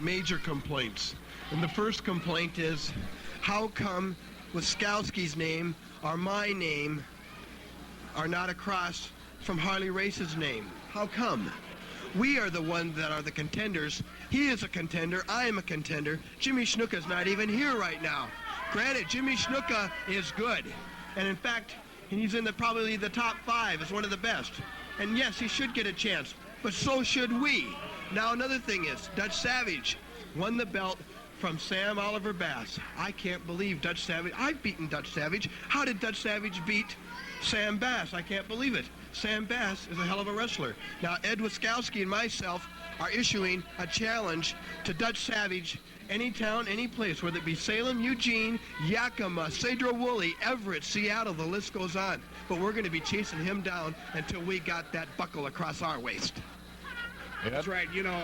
major complaints. And the first complaint is, how come Wiskowski's name or my name are not across from Harley Race's name? How come? We are the ones that are the contenders. He is a contender. I am a contender. Jimmy Snuka's not even here right now. Granted, Jimmy Snuka is good. And in fact, he's in probably the top 5 as one of the best. And yes, he should get a chance, but so should we. Now another thing is, Dutch Savage won the belt from Sam Oliver Bass. I can't believe Dutch Savage. I've beaten Dutch Savage. How did Dutch Savage beat Sam Bass? I can't believe it. Sam Bass is a hell of a wrestler. Now Ed Wiskowski and myself are issuing a challenge to Dutch Savage, any town, any place, whether it be Salem, Eugene, Yakima, Sedro-Woolley, Everett, Seattle, the list goes on. But we're going to be chasing him down until we got that buckle across our waist. That's right. You know,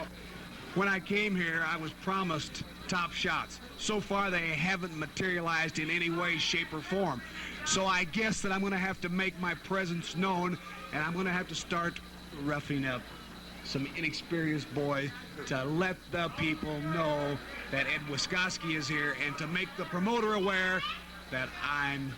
when I came here, I was promised top shots. So far, they haven't materialized in any way, shape, or form. So I guess that I'm going to have to make my presence known, and I'm going to have to start roughing up some inexperienced boy to let the people know that Ed Wiskowski is here and to make the promoter aware that I'm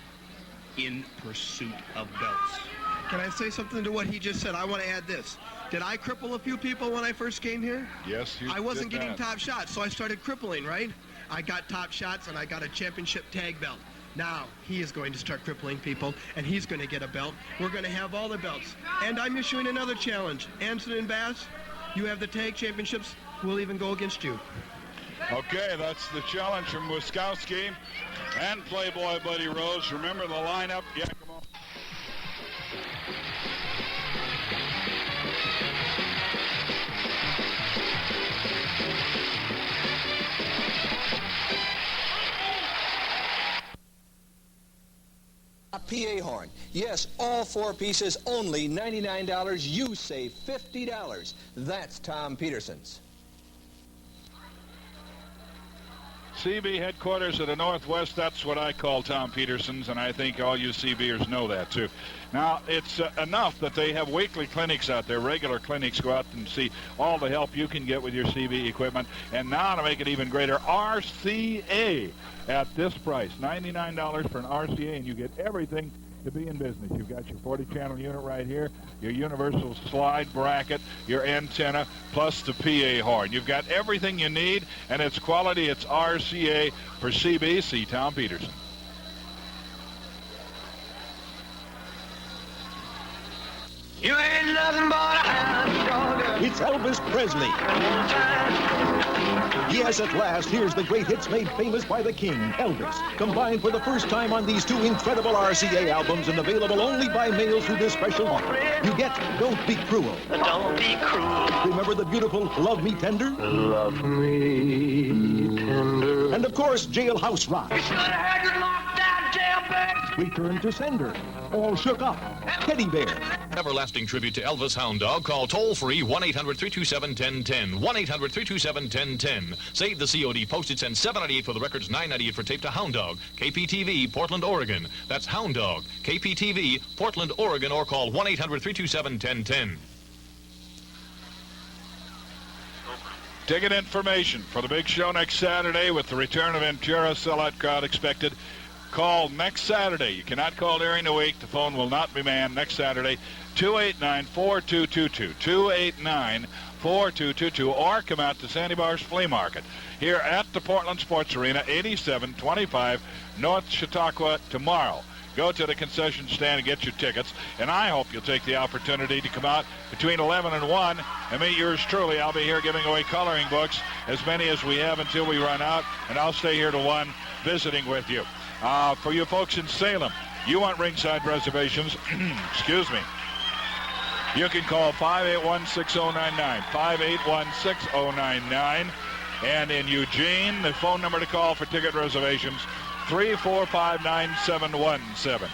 in pursuit of belts. Can I say something to what he just said? I want to add this. Did I cripple a few people when I first came here? Yes, you did. I wasn't getting top shots, so I started crippling, right? I got top shots, and I got a championship tag belt. Now, he is going to start crippling people, and he's going to get a belt. We're going to have all the belts. And I'm issuing another challenge. Anson and Bass, you have the tag championships. We'll even go against you. Okay, that's the challenge from Wiskowski and Playboy Buddy Rose. Remember the lineup? Yeah, come on. A PA horn. Yes, all 4 pieces, only $99. You save $50. That's Tom Peterson's. CB headquarters of the Northwest, that's what I call Tom Peterson's, and I think all you CBers know that too. Now, it's enough that they have weekly clinics out there, regular clinics. Go out and see all the help you can get with your CB equipment. And now, to make it even greater, RCA at this price, $99 for an RCA, and you get everything to be in business. You've got your 40-channel unit right here, your universal slide bracket, your antenna, plus the PA horn. You've got everything you need, and it's quality. It's RCA for CBC. Tom Peterson. You ain't nothing but a hound dog. It's Elvis Presley. Yes, at last, here's the great hits made famous by the King, Elvis, combined for the first time on these 2 incredible RCA albums and available only by mail through this special offer. You get Don't Be Cruel. Don't be cruel. Remember the beautiful Love Me Tender? Love me tender. And of course, Jailhouse Rock. You should have had your lockdown jailbird. Return to Sender. All Shook Up. Teddy Bear. Everlasting tribute to Elvis Hound Dog. Call toll-free 1-800-327-1010. 1-800-327-1010. Save the COD postage, send $7.98 for the records, $9.98 for tape to Hound Dog, KPTV, Portland, Oregon. That's Hound Dog, KPTV, Portland, Oregon, or call 1-800-327-1010. Ticket information for the big show next Saturday with the return of Ventura. Sellout crowd expected. Call next Saturday. You cannot call during the week. The phone will not be manned next Saturday. 289-4222. 289-4222. Or come out to Sandy Bar's Flea Market here at the Portland Sports Arena, 8725 North Chautauqua tomorrow. Go to the concession stand and get your tickets. And I hope you'll take the opportunity to come out between 11 and 1 and meet yours truly. I'll be here giving away coloring books, as many as we have until we run out. And I'll stay here to 1 visiting with you. For you folks in Salem, you want ringside reservations, excuse me, you can call 581-6099, 581-6099. And in Eugene, the phone number to call for ticket reservations, 345-9717.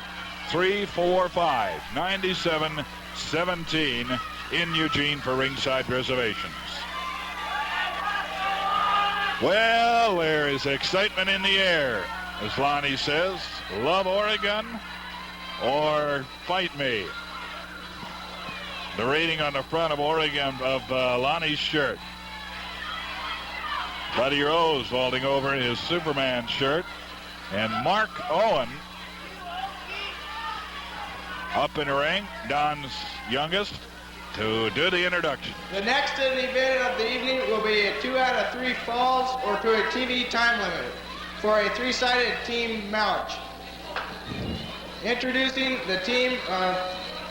345-9717 in Eugene for ringside reservations. Well, there is excitement in the air. As Lonnie says, love Oregon or fight me. The rating on the front of Oregon, of Lonnie's shirt. Buddy Rose vaulting over in his Superman shirt. And Mark Owen up in the ring, Don's youngest, to do the introduction. The next event of the evening will be a 2 out of 3 falls or to a TV time limit for a 3-sided team match. Introducing the team of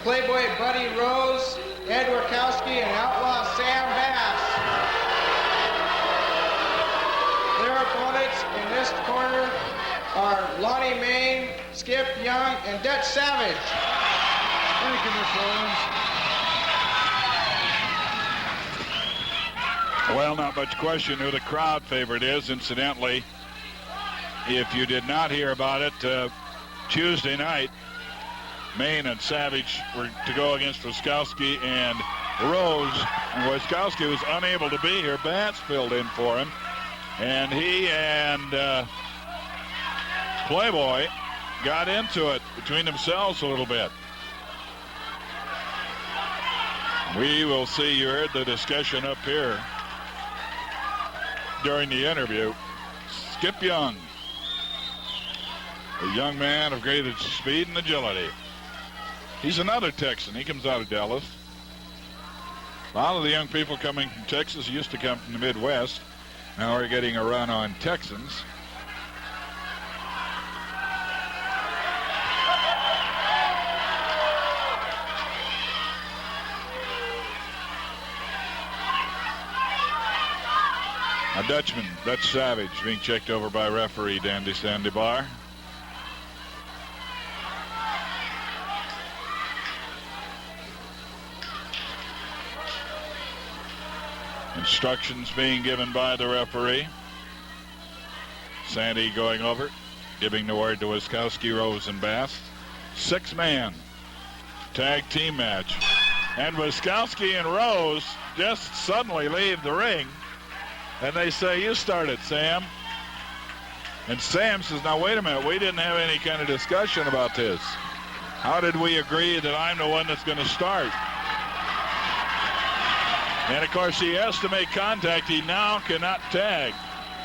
Playboy Buddy Rose, Ed Wiskowski, and Outlaw Sam Bass. Their opponents in this corner are Lonnie Mayne, Skip Young, and Dutch Savage. Thank you, Miss Owens. Well, not much question who the crowd favorite is. Incidentally, if you did not hear about it, Tuesday night, Mayne and Savage were to go against Wiskowski and Rose. And Wiskowski was unable to be here. Bass filled in for him. And he and Playboy got into it between themselves a little bit. We will see. You heard the discussion up here during the interview. Skip Young, a young man of great speed and agility. He's another Texan. He comes out of Dallas. A lot of the young people coming from Texas used to come from the Midwest. Now we're getting a run on Texans. A Dutchman, Dutch Savage, being checked over by referee Dandy Sandybar. Instructions being given by the referee. Sandy going over, giving the word to Wiskowski, Rose, and Bass. 6-man tag team match. And Wiskowski and Rose just suddenly leave the ring. And they say, you start it, Sam. And Sam says, now wait a minute, we didn't have any kind of discussion about this. How did we agree that I'm the one that's going to start? And of course, he has to make contact. He now cannot tag.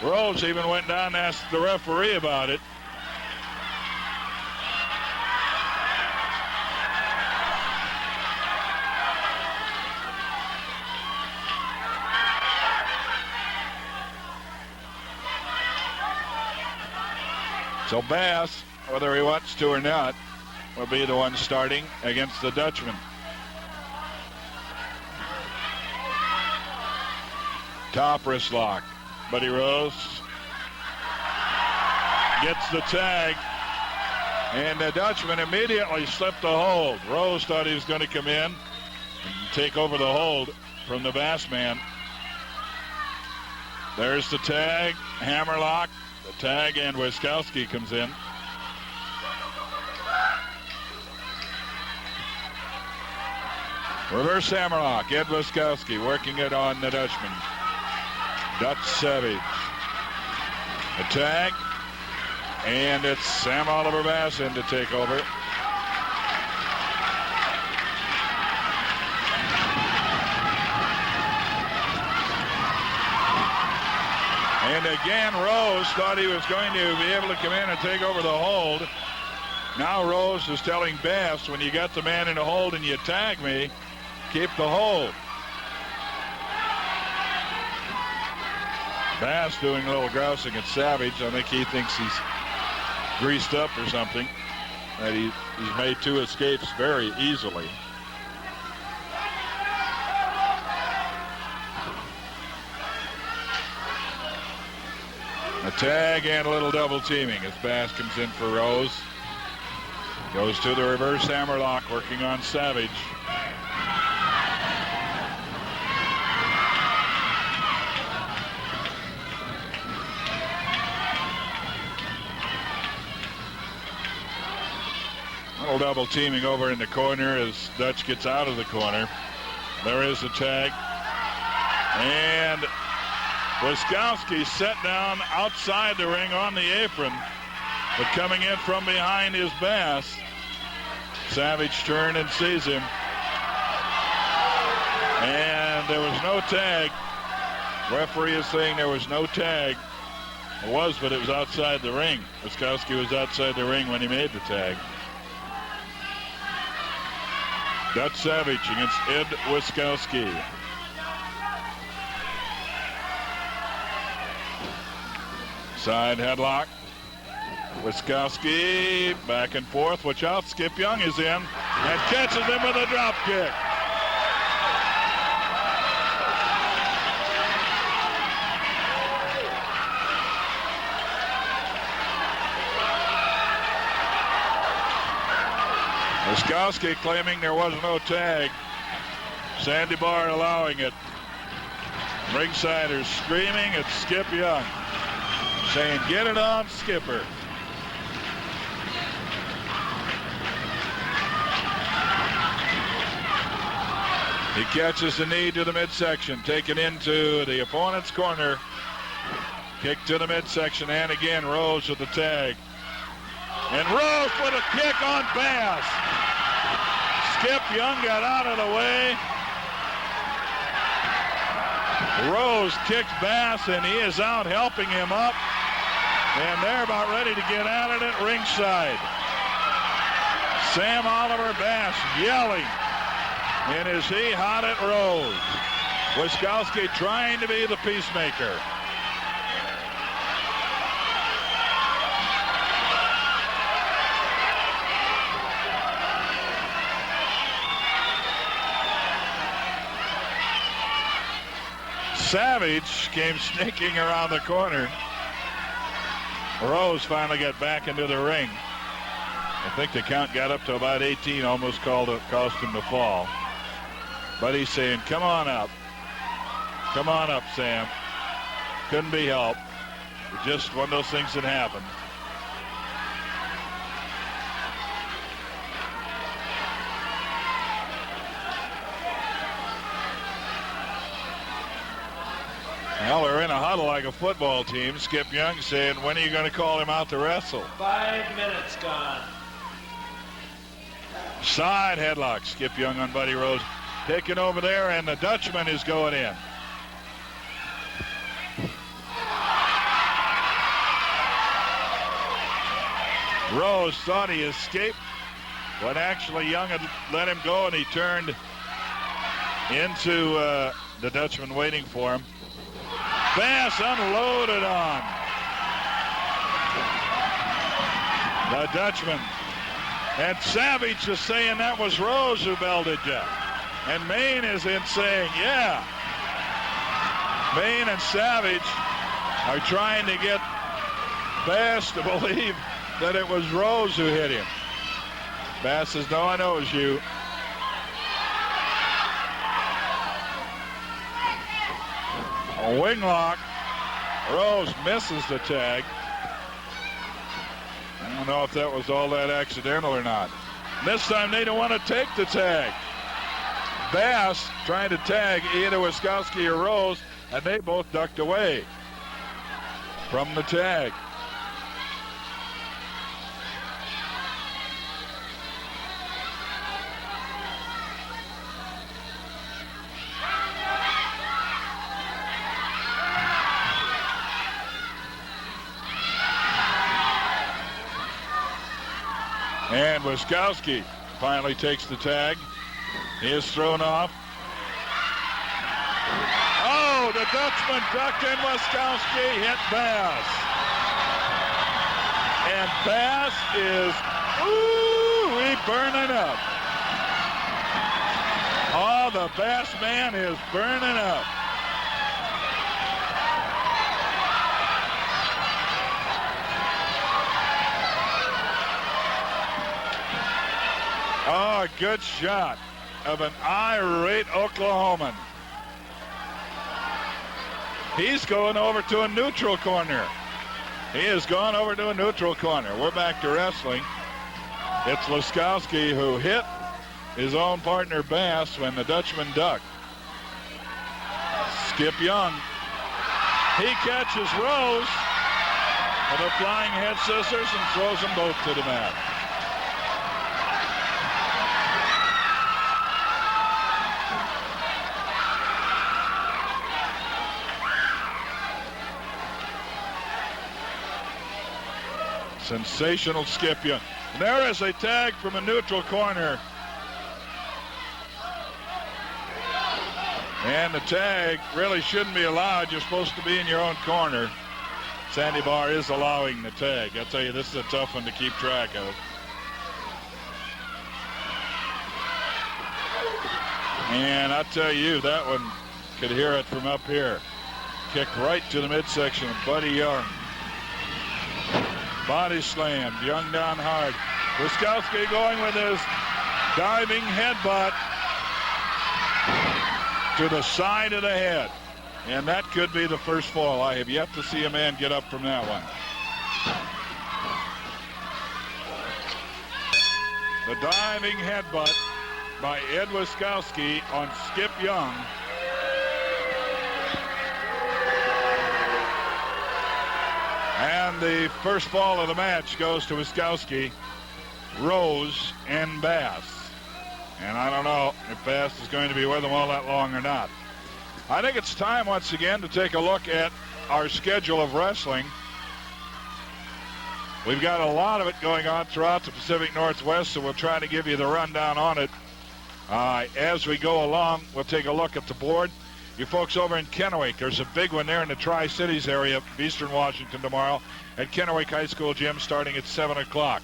Rose even went down and asked the referee about it. So Bass, whether he wants to or not, will be the one starting against the Dutchman. Top wrist lock. Buddy Rose gets the tag, and the Dutchman immediately slipped the hold. Rose thought he was going to come in and take over the hold from the Bass man. There's the tag, hammerlock, the tag, and Wiskowski comes in. Reverse hammerlock, Ed Wiskowski working it on the Dutchman. Dutch Savage. A tag, and it's Sam Oliver Bass in to take over. And again, Rose thought he was going to be able to come in and take over the hold. Now Rose is telling Bass, when you got the man in the hold and you tag me, keep the hold. Bass doing a little grousing at Savage. I think he thinks he's greased up or something. That he's made 2 escapes very easily. A tag and a little double teaming as Bass comes in for Rose. Goes to the reverse hammerlock, working on Savage. Little double teaming over in the corner as Dutch gets out of the corner. There is a tag. And Wiskowski set down outside the ring on the apron, but coming in from behind is Bass. Savage turned and sees him. And there was no tag. Referee is saying there was no tag. It was, but it was outside the ring. Wiskowski was outside the ring when he made the tag. Dutch Savage against Ed Wiskowski. Side headlock. Wiskowski back and forth. Watch out, Skip Young is in and catches him with a drop kick. Wiskowski claiming there was no tag. Sandy Barr allowing it. Ringsiders screaming at Skip Young, saying, "Get it on, Skipper." He catches the knee to the midsection, taken into the opponent's corner. Kick to the midsection, and again Rose with the tag. And Rose with a kick on Bass. Skip Young got out of the way. Rose kicks Bass, and he is out helping him up. And they're about ready to get at it at ringside. Sam Oliver Bass yelling. And is he hot at Rose? Wiskowski trying to be the peacemaker. Savage came sneaking around the corner. Rose finally got back into the ring. I think the count got up to about 18, almost caused him to fall. But he's saying, "Come on up. Come on up, Sam." Couldn't be helped. It's just one of those things that happen. Well, they're in a huddle like a football team. Skip Young saying, "When are you going to call him out to wrestle?" 5 minutes gone. Side headlock. Skip Young on Buddy Rose. Taken over there, and the Dutchman is going in. Rose thought he escaped, but actually Young had let him go, and he turned into the Dutchman waiting for him. Bass unloaded on the Dutchman. And Savage is saying that was Rose who belted you. And Mayne is in saying, yeah. Mayne and Savage are trying to get Bass to believe that it was Rose who hit him. Bass says, "No, I know it was you." A wing lock. Rose misses the tag. I don't know if that was all that accidental or not. This time they don't want to take the tag. Bass trying to tag either Wiskowski or Rose, and they both ducked away from the tag. And Wiskowski finally takes the tag. He is thrown off. Oh, the Dutchman ducked and Wiskowski hit Bass. And Bass is, burning up. Oh, the Bass man is burning up. Oh, a good shot of an irate Oklahoman. He's going over to a neutral corner. He has gone over to a neutral corner. We're back to wrestling. It's Wiskowski who hit his own partner Bass when the Dutchman ducked. Skip Young. He catches Rose with a flying head scissors and throws them both to the mat. Sensational Skip Young. And there is a tag from a neutral corner. And the tag really shouldn't be allowed. You're supposed to be in your own corner. Sandy Barr is allowing the tag. I'll tell you, this is a tough one to keep track of. And I'll tell you, that one could hear it from up here. Kick right to the midsection of Buddy Young. Body slammed. Young down hard. Wiskowski going with his diving headbutt to the side of the head. And that could be the first fall. I have yet to see a man get up from that one. The diving headbutt by Ed Wiskowski on Skip Young. And the first fall of the match goes to Wiskowski, Rose, and Bass. And I don't know if Bass is going to be with them all that long or not. I think it's time once again to take a look at our schedule of wrestling. We've got a lot of it going on throughout the Pacific Northwest, so we'll try to give you the rundown on it. As we go along, we'll take a look at the board. You folks over in Kennewick, there's a big one there in the Tri-Cities area of Eastern Washington tomorrow at Kennewick High School Gym starting at 7 o'clock.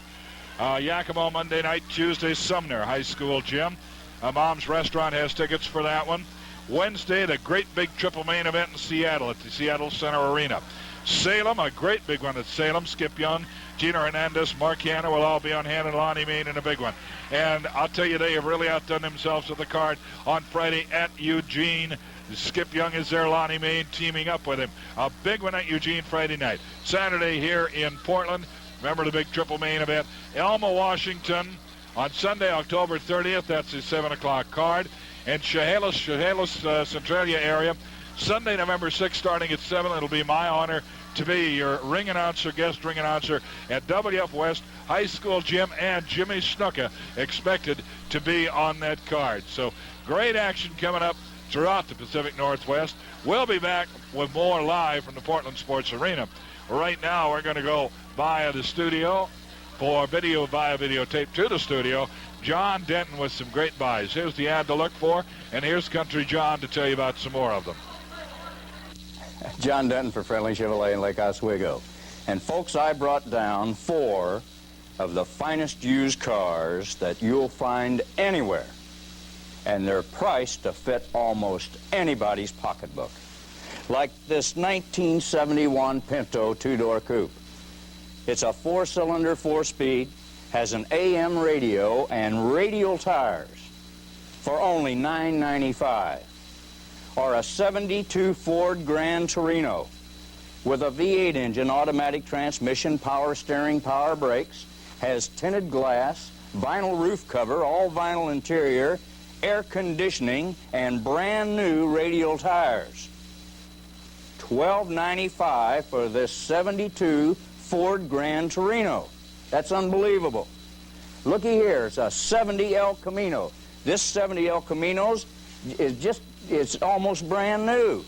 Yakima Monday night, Tuesday, Sumner High School Gym. Mom's Restaurant has tickets for that one. Wednesday, the great big triple main event in Seattle at the Seattle Center Arena. Salem, a great big one at Salem. Skip Young, Gina Hernandez, Mark Hanna will all be on hand, and Lonnie Mayne in a big one. And I'll tell you, they have really outdone themselves with the card on Friday at Eugene. Skip Young is there, Lonnie Mayne teaming up with him. A big one at Eugene Friday night. Saturday here in Portland, remember the big triple main event. Elma, Washington on Sunday, October 30th. That's the 7 o'clock card. And Chehalis, Centralia area, Sunday, November 6th, starting at 7. It'll be my honor to be your ring announcer, guest ring announcer at WF West High School Gym, and Jimmy Snuka expected to be on that card. So great action coming up throughout the Pacific Northwest. We'll be back with more live from the Portland Sports Arena. Right now, we're going to go via the studio for via videotape to the studio. John Denton with some great buys. Here's the ad to look for, and here's Country John to tell you about some more of them. John Denton for Friendly Chevrolet in Lake Oswego. And folks, I brought down 4 of the finest used cars that you'll find anywhere. And they're priced to fit almost anybody's pocketbook. Like this 1971 Pinto 2-door coupe. It's a 4-cylinder, 4-speed, has an AM radio and radial tires for only $9.95. Or a 72 Ford Grand Torino with a V8 engine, automatic transmission, power steering, power brakes, has tinted glass, vinyl roof cover, all vinyl interior, air conditioning, and brand new radial tires. $12.95 for this 72 Ford Grand Torino. That's unbelievable. Looky here, it's a 70 El Camino. This 70 El Caminos is it's almost brand new.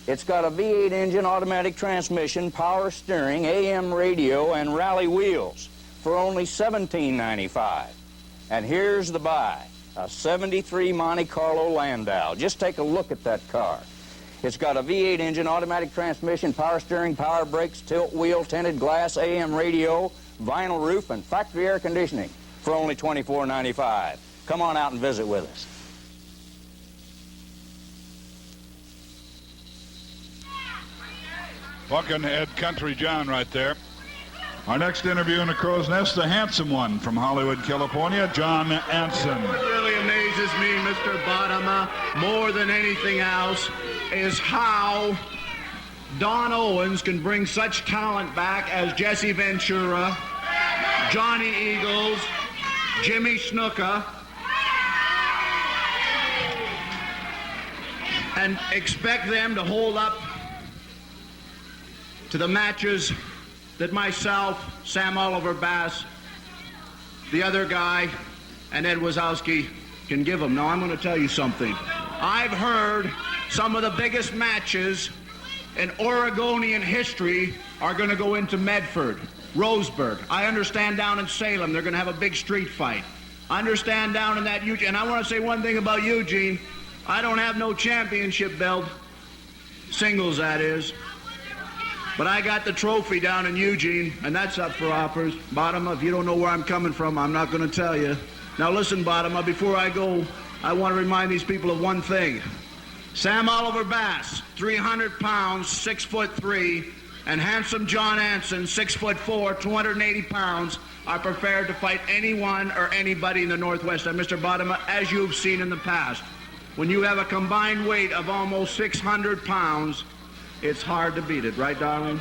It's got a V8 engine, automatic transmission, power steering, AM radio, and rally wheels for only $17.95. And here's the buy, a 73 Monte Carlo Landau. Just take a look at that car. It's got a V8 engine, automatic transmission, power steering, power brakes, tilt wheel, tinted glass, AM radio, vinyl roof, and factory air conditioning for only $24.95. Come on out and visit with us. Buckenhead Country John right there. Our next interview in the Crow's Nest, the handsome one from Hollywood, California, John Anson. What really amazes me, Mr. Bodema, more than anything else, is how Don Owens can bring such talent back as Jesse Ventura, Johnny Eagles, Jimmy Snuka, and expect them to hold up to the matches that myself, Sam Oliver Bass, the other guy, and Ed Wiskowski can give them. Now, I'm going to tell you something. I've heard some of the biggest matches in Oregonian history are going to go into Medford. Roseburg. I understand down in Salem they're going to have a big street fight. I understand down in that Eugene. And I want to say one thing about Eugene. I don't have no championship belt. Singles, that is. But I got the trophy down in Eugene, and that's up for offers. Bottom, if you don't know where I'm coming from, I'm not going to tell you. Now listen, Bottom, before I go, I want to remind these people of one thing. Sam Oliver Bass, 300 pounds, 6'3", and handsome John Anson, 6'4", 280 pounds, are prepared to fight anyone or anybody in the Northwest. And Mr. Bottom, as you've seen in the past, when you have a combined weight of almost 600 pounds, it's hard to beat it, right, darling?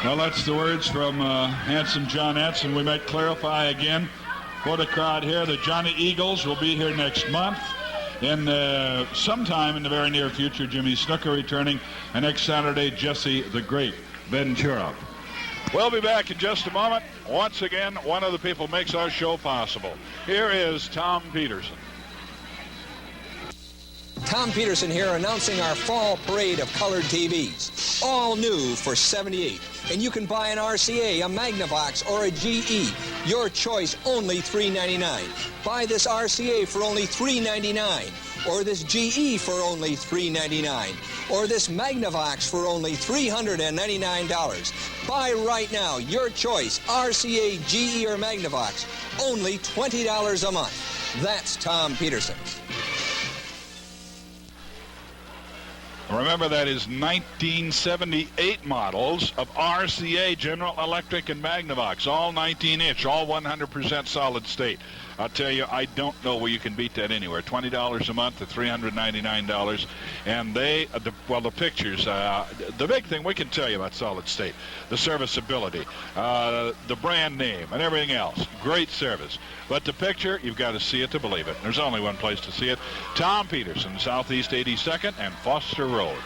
Well, that's the words from handsome John Anson. We might clarify again for the crowd here. The Johnny Eagles will be here next month. Sometime in the very near future, Jimmy Snuka returning. And next Saturday, Jesse the Great Ventura. We'll be back in just a moment. Once again, one of the people who makes our show possible. Here is Tom Peterson. Tom Peterson here announcing our fall parade of colored TVs. All new for $78. And you can buy an RCA, a Magnavox, or a GE. Your choice, only $399. Buy this RCA for only $399. Or this GE for only $399. Or this Magnavox for only $399. Buy right now. Your choice, RCA, GE, or Magnavox. Only $20 a month. That's Tom Peterson. Remember, that is 1978 models of RCA, General Electric, and Magnavox, all 19-inch, all 100% solid state. I'll tell you, I don't know where you can beat that anywhere. $20 a month to $399. And the pictures, the big thing we can tell you about solid state, the serviceability, the brand name, and everything else. Great service. But the picture, you've got to see it to believe it. There's only one place to see it. Tom Peterson, Southeast 82nd and Foster Road.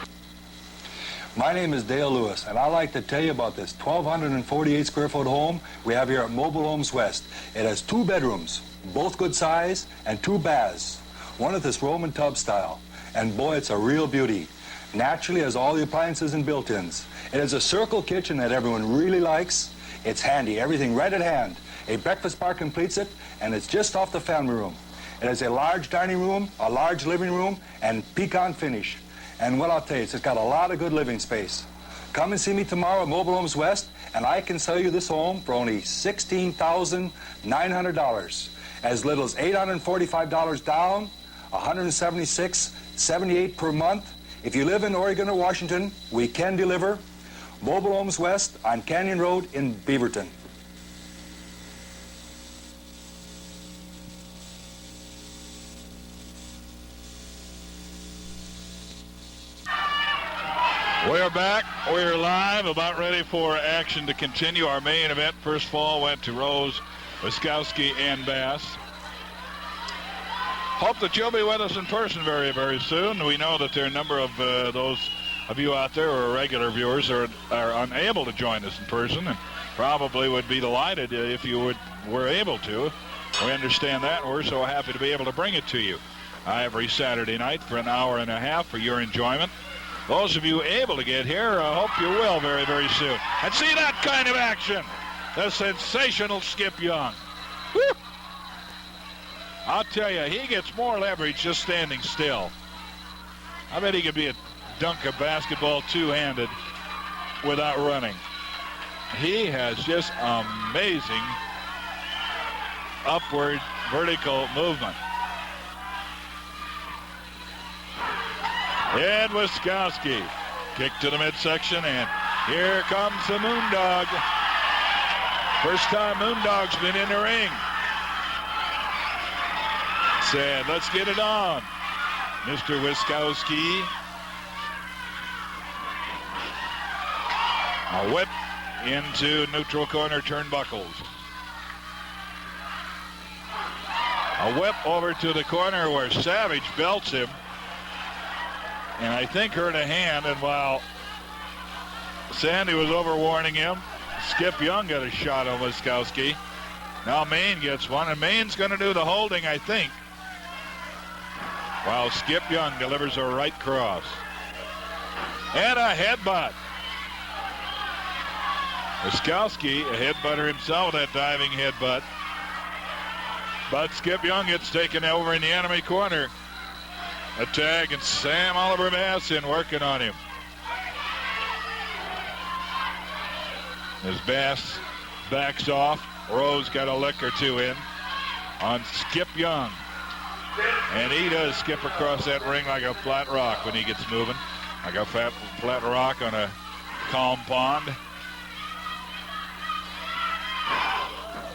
My name is Dale Lewis, and I'd like to tell you about this 1,248 square foot home we have here at Mobile Homes West. It has 2 bedrooms, both good size, and 2 baths. One is this Roman tub style, and boy, it's a real beauty. Naturally, has all the appliances and built-ins. It has a circle kitchen that everyone really likes. It's handy, everything right at hand. A breakfast bar completes it, and it's just off the family room. It has a large dining room, a large living room, and pecan finish. And what I'll tell you, it's got a lot of good living space. Come and see me tomorrow at Mobile Homes West, and I can sell you this home for only $16,900. As little as $845 down, $176.78 per month. If you live in Oregon or Washington, we can deliver. Mobile Homes West on Canyon Road in Beaverton. We're back. We're live, about ready for action to continue. Our main event, first fall, went to Rose, Wiskowski, and Bass. Hope that you'll be with us in person very, very soon. We know that there are a number of those of you out there who are regular viewers are unable to join us in person, and probably would be delighted if you were able to. We understand that, and we're so happy to be able to bring it to you every Saturday night for an hour and a half for your enjoyment. Those of you able to get here, I hope you will very, very soon. And see that kind of action. The sensational Skip Young. Woo! I'll tell you, he gets more leverage just standing still. I bet he could be a dunk a basketball two-handed without running. He has just amazing upward vertical movement. Ed Wiskowski, kick to the midsection, and here comes the Moondog. First time Moondog's been in the ring. Said, let's get it on, Mr. Wiskowski. A whip into neutral corner turnbuckles. A whip over to the corner where Savage belts him. And I think hurt a hand, and while Sandy was overwarning him, Skip Young got a shot on Wiskowski. Now Mayne gets one, and Mayne's going to do the holding, I think, while Skip Young delivers a right cross. And a headbutt. Wiskowski, a headbutter himself, that diving headbutt. But Skip Young gets taken over in the enemy corner. A tag, and Sam Oliver Bass in working on him. As Bass backs off, Rose got a lick or two in on Skip Young. And he does skip across that ring like a flat rock when he gets moving. Like a flat rock on a calm pond.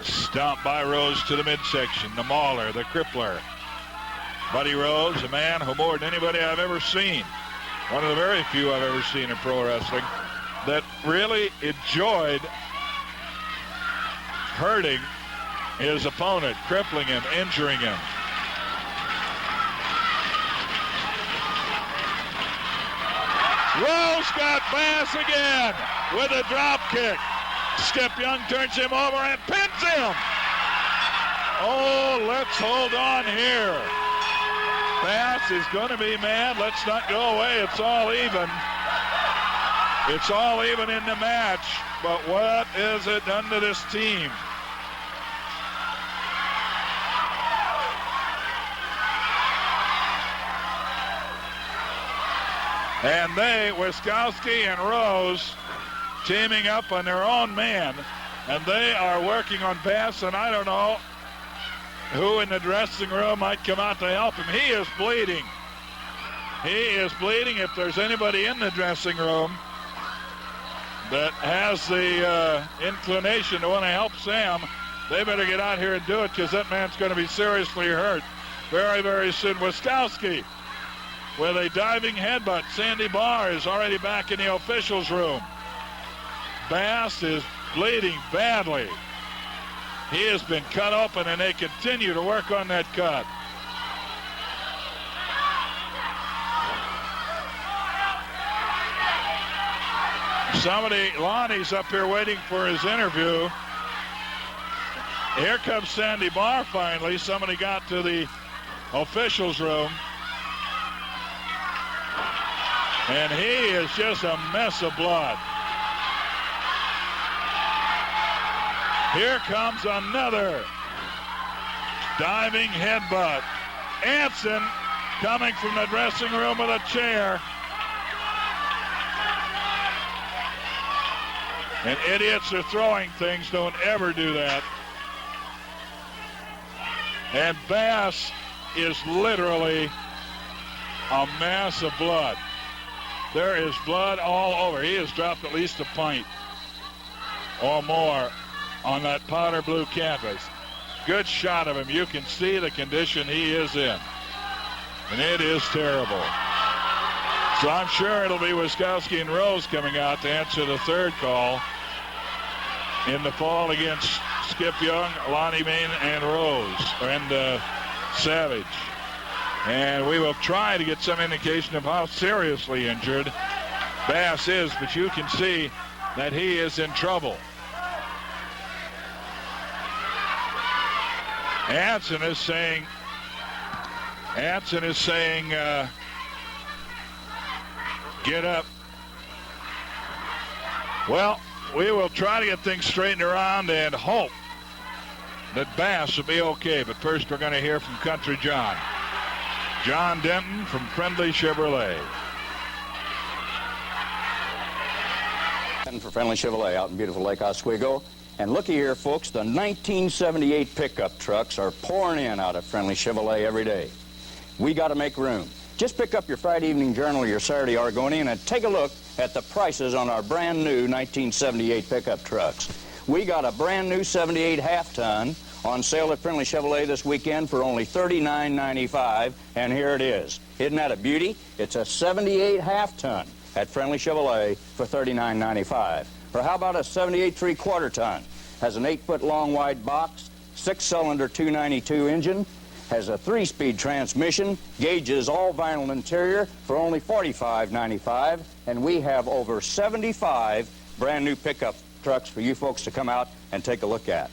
Stomped by Rose to the midsection. The mauler, the crippler. Buddy Rose, a man who more than anybody I've ever seen, one of the very few I've ever seen in pro wrestling, that really enjoyed hurting his opponent, crippling him, injuring him. Rose got Bass again with a drop kick. Skip Young turns him over and pins him. Oh, let's hold on here. Bass is going to be mad. Let's not go away. It's all even. It's all even in the match. But what is it done to this team? And they, Wiskowski and Rose, teaming up on their own man. And they are working on Bass, and I don't know who in the dressing room might come out to help him. He is bleeding. He is bleeding. If there's anybody in the dressing room that has the inclination to want to help Sam, they better get out here and do it, because that man's going to be seriously hurt very, very soon. Wiskowski with a diving headbutt. Sandy Barr is already back in the officials' room. Bass is bleeding badly. He has been cut open, and they continue to work on that cut. Lonnie's up here waiting for his interview. Here comes Sandy Barr finally. Somebody got to the officials' room. And he is just a mess of blood. Here comes another diving headbutt. Anson coming from the dressing room with a chair. And idiots are throwing things. Don't ever do that. And Bass is literally a mass of blood. There is blood all over. He has dropped at least a pint or more on that powder blue canvas. Good shot of him. You can see the condition he is in. And it is terrible. So I'm sure it'll be Wiskowski and Rose coming out to answer the third call in the fall against Skip Young, Lonnie Mayne, and Rose, and Savage. And we will try to get some indication of how seriously injured Bass is, but you can see that he is in trouble. Anson is saying, get up. Well, we will try to get things straightened around and hope that Bass will be okay. But first, we're going to hear from Country John. John Denton from Friendly Chevrolet. For Friendly Chevrolet out in beautiful Lake Oswego. And looky here, folks, the 1978 pickup trucks are pouring in out of Friendly Chevrolet every day. We got to make room. Just pick up your Friday Evening Journal or your Saturday Oregonian and take a look at the prices on our brand new 1978 pickup trucks. We got a brand new 78 half-ton on sale at Friendly Chevrolet this weekend for only $39.95, and here it is. Isn't that a beauty? It's a 78 half-ton at Friendly Chevrolet for $39.95. Or how about a 78 3/4 ton? Has an 8-foot long wide box, 6-cylinder 292 engine, has a 3-speed transmission, gauges all vinyl interior for only $45.95, and we have over 75 brand new pickup trucks for you folks to come out and take a look at.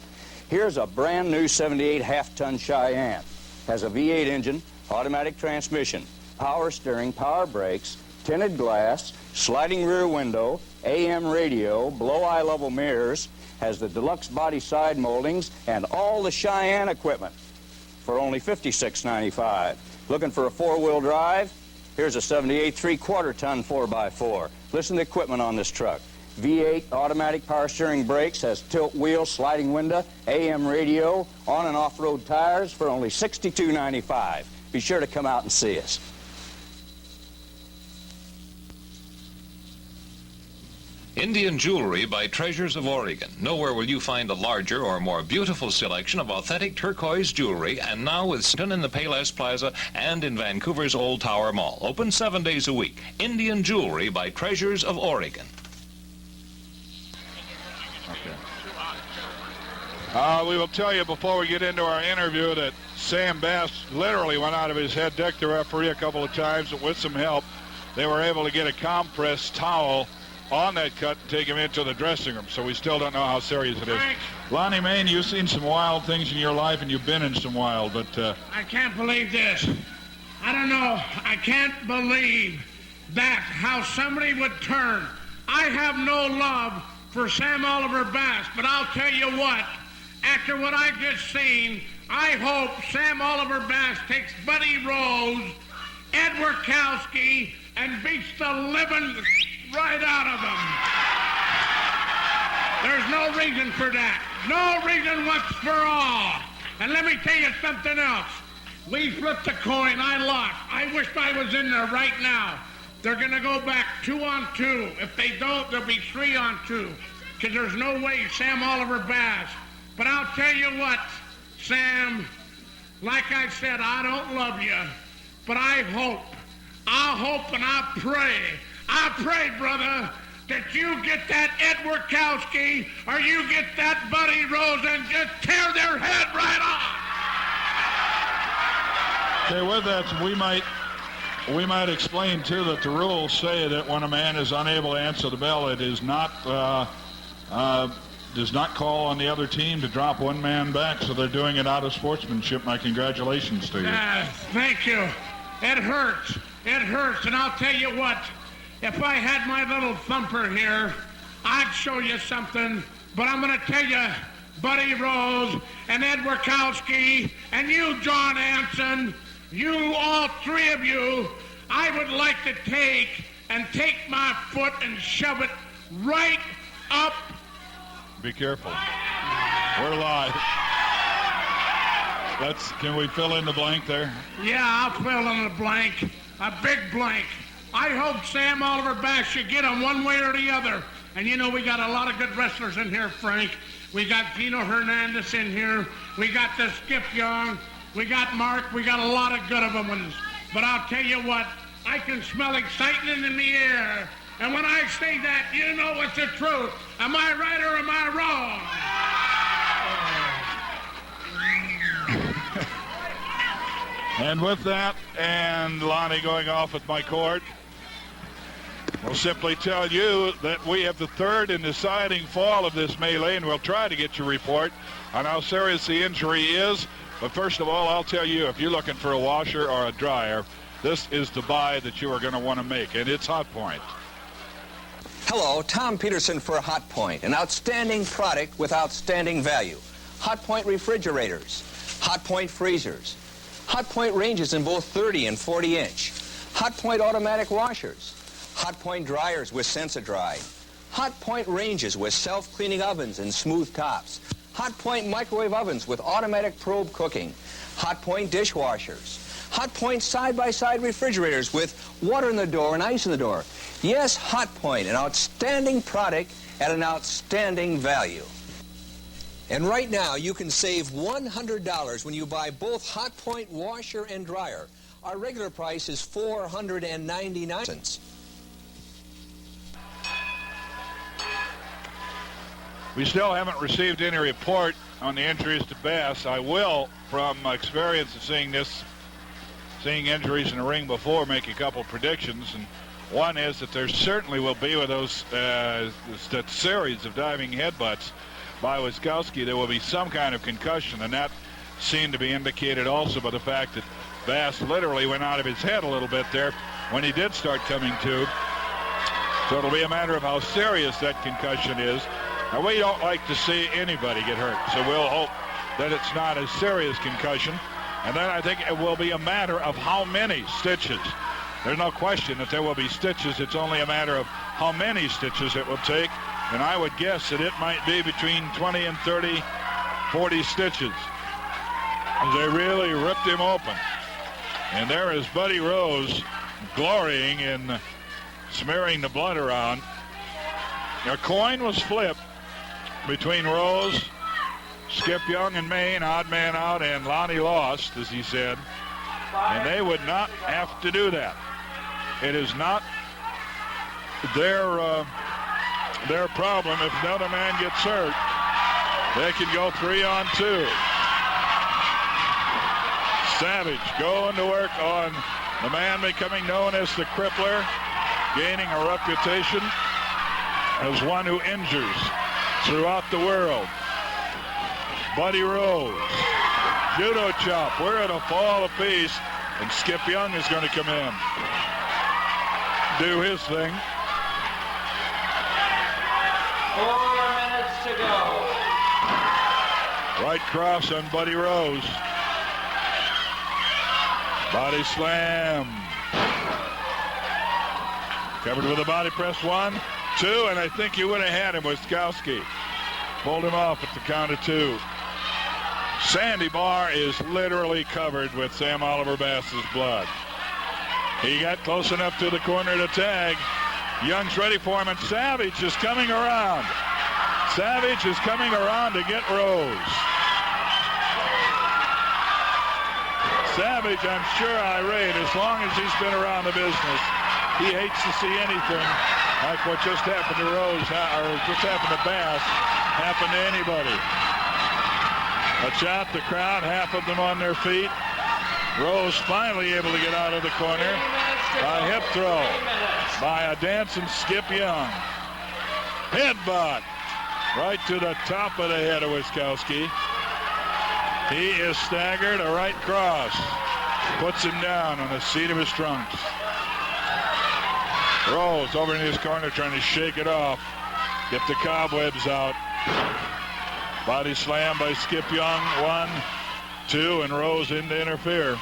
Here's a brand new 78 half-ton Cheyenne. Has a V8 engine, automatic transmission, power steering, power brakes, tinted glass, sliding rear window, AM radio, below eye level mirrors, has the deluxe body side moldings, and all the Cheyenne equipment for only $56.95. Looking for a four-wheel drive? Here's a 78 3/4 ton 4x4. Listen to the equipment on this truck. V8 automatic power steering brakes, has tilt wheel, sliding window, AM radio, on and off-road tires for only $62.95. Be sure to come out and see us. Indian Jewelry by Treasures of Oregon. Nowhere will you find a larger or more beautiful selection of authentic turquoise jewelry, and now with Ston in the Payless Plaza and in Vancouver's Old Tower Mall. Open 7 days a week. Indian Jewelry by Treasures of Oregon. We will tell you before we get into our interview that Sam Bass literally went out of his head, decked the referee a couple of times, and with some help, they were able to get a compressed towel on that cut and take him into the dressing room. So we still don't know how serious it is. Lonnie Mayne, you've seen some wild things in your life, and you've been in some wild, but... I can't believe this. I don't know. I can't believe that, how somebody would turn. I have no love for Sam Oliver Bass, but I'll tell you what. After what I've just seen, I hope Sam Oliver Bass takes Buddy Rose, Ed Wiskowski, and beats the living right out of them. There's no reason for that. No reason once for all. And let me tell you something else. We flipped a coin. I lost. I wish I was in there right now. They're going to go back 2-on-2. If they don't, there'll be 3-on-2. Because there's no way Sam Oliver Bass. But I'll tell you what, Sam, like I said, I don't love you, but I hope and I pray, brother, that you get that Ed Wiskowski or you get that Buddy Rose and just tear their head right off. Okay, with that, we might explain, too, that the rules say that when a man is unable to answer the bell, it is not... does not call on the other team to drop one man back, so they're doing it out of sportsmanship. My congratulations to you. Thank you. It hurts. It hurts. And I'll tell you what, if I had my little thumper here, I'd show you something. But I'm going to tell you, Buddy Rose and Ed Wiskowski and you, John Anson, you, all three of you, I would like to take my foot and shove it right up. Be careful. We're live. Can we fill in the blank there? Yeah, I'll fill in the blank. A big blank. I hope Sam Oliver Bass should get him one way or the other. And you know, we got a lot of good wrestlers in here, Frank. We got Gino Hernandez in here. We got the Skip Young. We got Mark. We got a lot of good of them ones. But I'll tell you what, I can smell excitement in the air. And when I say that, you know it's the truth. Am I right or am I wrong? And with that, and Lonnie going off with my cord, we'll simply tell you that we have the third and deciding fall of this melee, and we'll try to get your report on how serious the injury is. But first of all, I'll tell you, if you're looking for a washer or a dryer, this is the buy that you are going to want to make, and it's Hot Point. Hello, Tom Peterson for Hot Point, an outstanding product with outstanding value. Hot Point refrigerators, Hot Point freezers, Hot Point ranges in both 30 and 40 inch, Hot Point automatic washers, Hot Point dryers with Sensa-Dry, Hot Point ranges with self-cleaning ovens and smooth tops, Hot Point microwave ovens with automatic probe cooking, Hot Point dishwashers, Hot Point side-by-side refrigerators with water in the door and ice in the door. Yes, Hot Point, an outstanding product at an outstanding value. And right now, you can save $100 when you buy both Hot Point washer and dryer. Our regular price is $499. We still haven't received any report on the injuries to Bass. I will, from experience of seeing injuries in the ring before, make a couple predictions. And one is that there certainly will be, with those that series of diving headbutts by Wiskowski, there will be some kind of concussion, and that seemed to be indicated also by the fact that Bass literally went out of his head a little bit there when he did start coming to. So it'll be a matter of how serious that concussion is. Now, we don't like to see anybody get hurt, so we'll hope that it's not a serious concussion. And then I think it will be a matter of how many stitches. There's no question that there will be stitches. It's only a matter of how many stitches it will take. And I would guess that it might be between 20 and 30, 40 stitches. As they really ripped him open. And there is Buddy Rose glorying in smearing the blood around. A coin was flipped between Rose, Skip Young, and Mayne. Odd man out, and Lonnie lost, as he said. And they would not have to do that. It is not their problem. If another man gets hurt, they can go 3-on-2. Savage going to work on the man becoming known as the Crippler, gaining a reputation as one who injures throughout the world. Buddy Rose, judo chop. We're at a fall apiece, and Skip Young is going to come in, do his thing. 4 minutes to go. Right cross on Buddy Rose. Body slam. Covered with a body press. 1, 2, and I think you would have had him, Wiskowski. Pulled him off at the count of 2. Sandy Barr is literally covered with Sam Oliver Bass's blood. He got close enough to the corner to tag. Young's ready for him, and Savage is coming around. Savage is coming around to get Rose. Savage, I'm sure, irate. As long as he's been around the business, he hates to see anything like what just happened to Rose, or just happened to Bass, happen to anybody. Watch out, the crowd, half of them on their feet. Rose finally able to get out of the corner by hip throw by a dancing Skip Young. Headbutt right to the top of the head of Wiskowski. He is staggered, a right cross. Puts him down on the seat of his trunks. Rose over in his corner trying to shake it off. Get the cobwebs out. Body slam by Skip Young. 1, 2, and Rose in to interfere.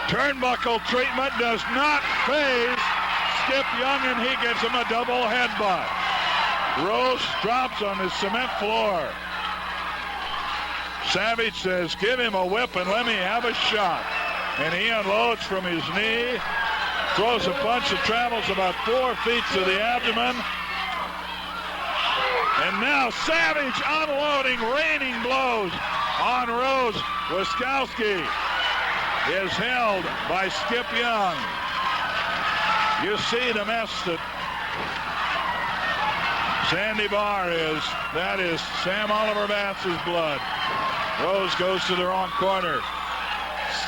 Turnbuckle treatment does not faze Skip Young, and he gets him a double headbutt. Rose drops on the cement floor. Savage says, give him a whip and let me have a shot. And he unloads from his knee, throws a punch that travels about 4 feet to the abdomen. And now Savage unloading, raining blows on Rose. Wiskowski is held by Skip Young. You see the mess that Sandy Barr is. That is Sam Oliver Bass's blood. Rose goes to the wrong corner.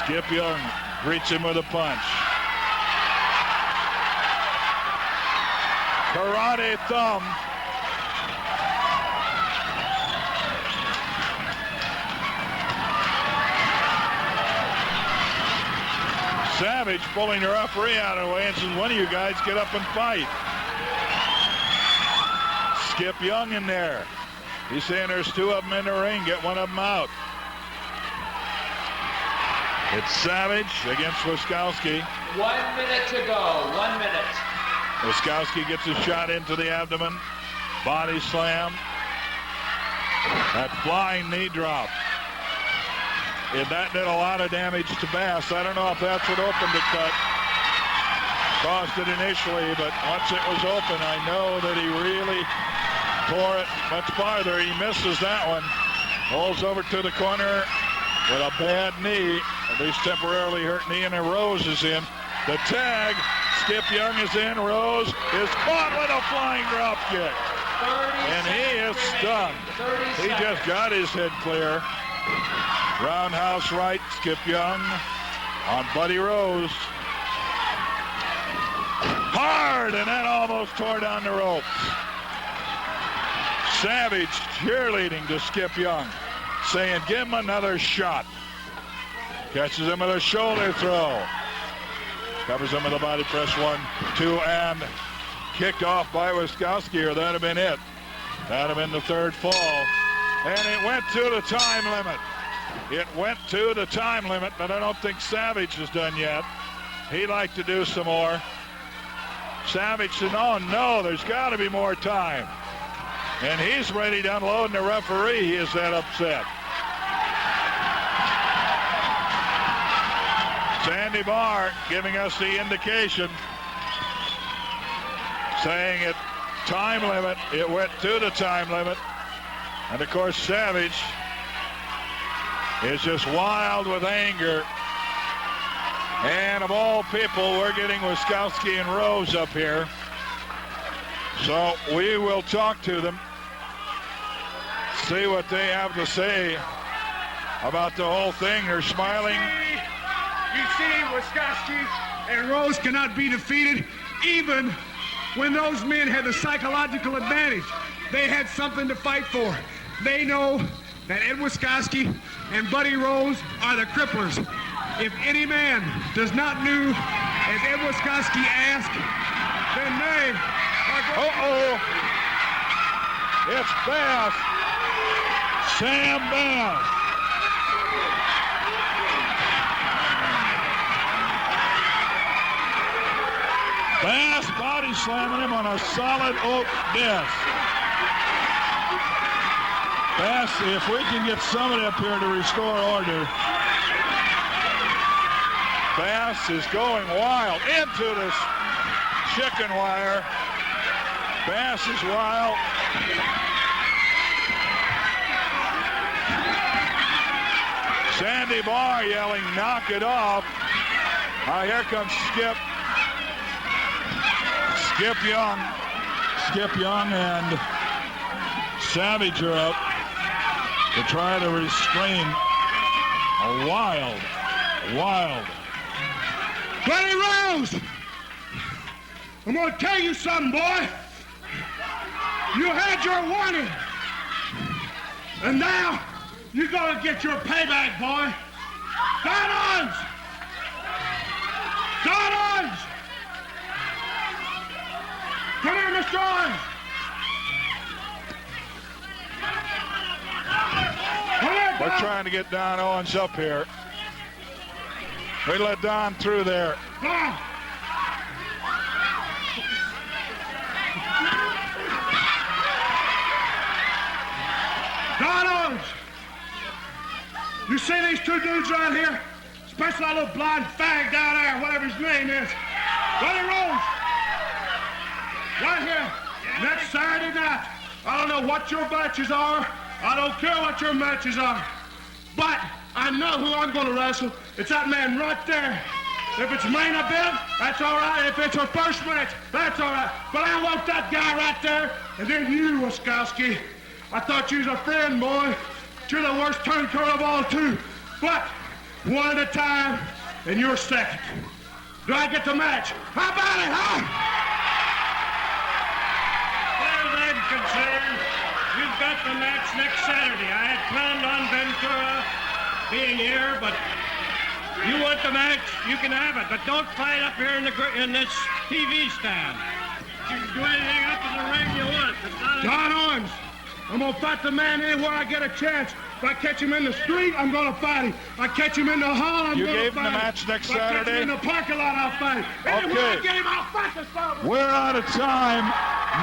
Skip Young greets him with a punch. Karate thumb. Savage pulling the referee out of the way and says, one of you guys get up and fight. Skip Young in there. He's saying there's 2 of them in the ring. Get one of them out. It's Savage against Wiskowski. 1 minute to go. 1 minute. Wiskowski gets a shot into the abdomen. Body slam. That flying knee drop. And that did a lot of damage to Bass. I don't know if that's what opened the cut. Caused it initially, but once it was open, I know that he really tore it much farther. He misses that one. Rolls over to the corner with a bad knee, at least temporarily hurt knee, and then Rose is in. The tag, Skip Young is in. Rose is caught with a flying drop kick. And he is stunned. He just got his head clear. Roundhouse right, Skip Young on Buddy Rose. Hard, and that almost tore down the ropes. Savage cheerleading to Skip Young, saying, give him another shot. Catches him with a shoulder throw. Covers him with a body press, 1, 2, and kicked off by Wiskowski, or that'd have been it. That'd have been the third fall. And it went to the time limit. It went to the time limit, but I don't think Savage is done yet. He'd like to do some more. Savage said, oh no, there's got to be more time. And he's ready to unload, and the referee, he is that upset. Sandy Barr giving us the indication, saying it time limit. It went to the time limit. And of course, Savage is just wild with anger. And of all people, we're getting Wiskowski and Rose up here. So we will talk to them, see what they have to say about the whole thing. They're smiling. You see, Wiskowski and Rose cannot be defeated, even when those men had the psychological advantage. They had something to fight for. They know that Ed Wiskowski and Buddy Rose are the cripplers. If any man does not know as Ed Wiskowski asked, then they are going It's Bass. Sam Bass. Bass body slamming him on a solid oak desk. Bass, if we can get somebody up here to restore order. Bass is going wild into this chicken wire. Bass is wild. Sandy Barr yelling, knock it off. Here comes Skip. Skip Young and Savage are up to try to restrain a wild. Buddy Rose, I'm going to tell you something, boy. You had your warning. And now you're going to get your payback, boy. Don Owens! Come here, Mr. Owens. We're trying to get Don Owens up here. We let Don through there. Come on. Don Owens. You see these two dudes right here? Especially that little blind fag down there, whatever his name is. Buddy Rose. Right here. Next Saturday night. I don't know what your matches are. I don't care what your matches are. But I know who I'm going to wrestle. It's that man right there. If it's main event, that's all right. If it's a first match, that's all right. But I want that guy right there. And then you, Wiskowski. I thought you was a friend, boy. But you're the worst turncoat of all, too. But one at a time, and you're second. Do I get the match? How about it, huh? Well, I'm concerned. You've got the match next Saturday. I had planned on Ventura being here, but you want the match, you can have it. But don't fight up here in this TV stand. You can do anything up in the ring you want. Don Owens, I'm going to fight the man anywhere I get a chance. If I catch him in the street, I'm going to fight him. If I catch him in the hall, I'm going to fight him. You gave him the match next Saturday? If I catch him in the parking lot, I'll fight him. Anywhere I get him, I'll fight the son. We're out of time.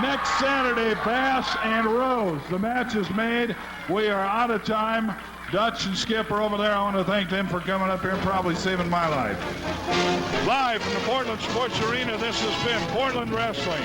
Next Saturday, Bass and Rose. The match is made. We are out of time. Dutch and Skip are over there. I want to thank them for coming up here and probably saving my life. Live from the Portland Sports Arena, this has been Portland Wrestling.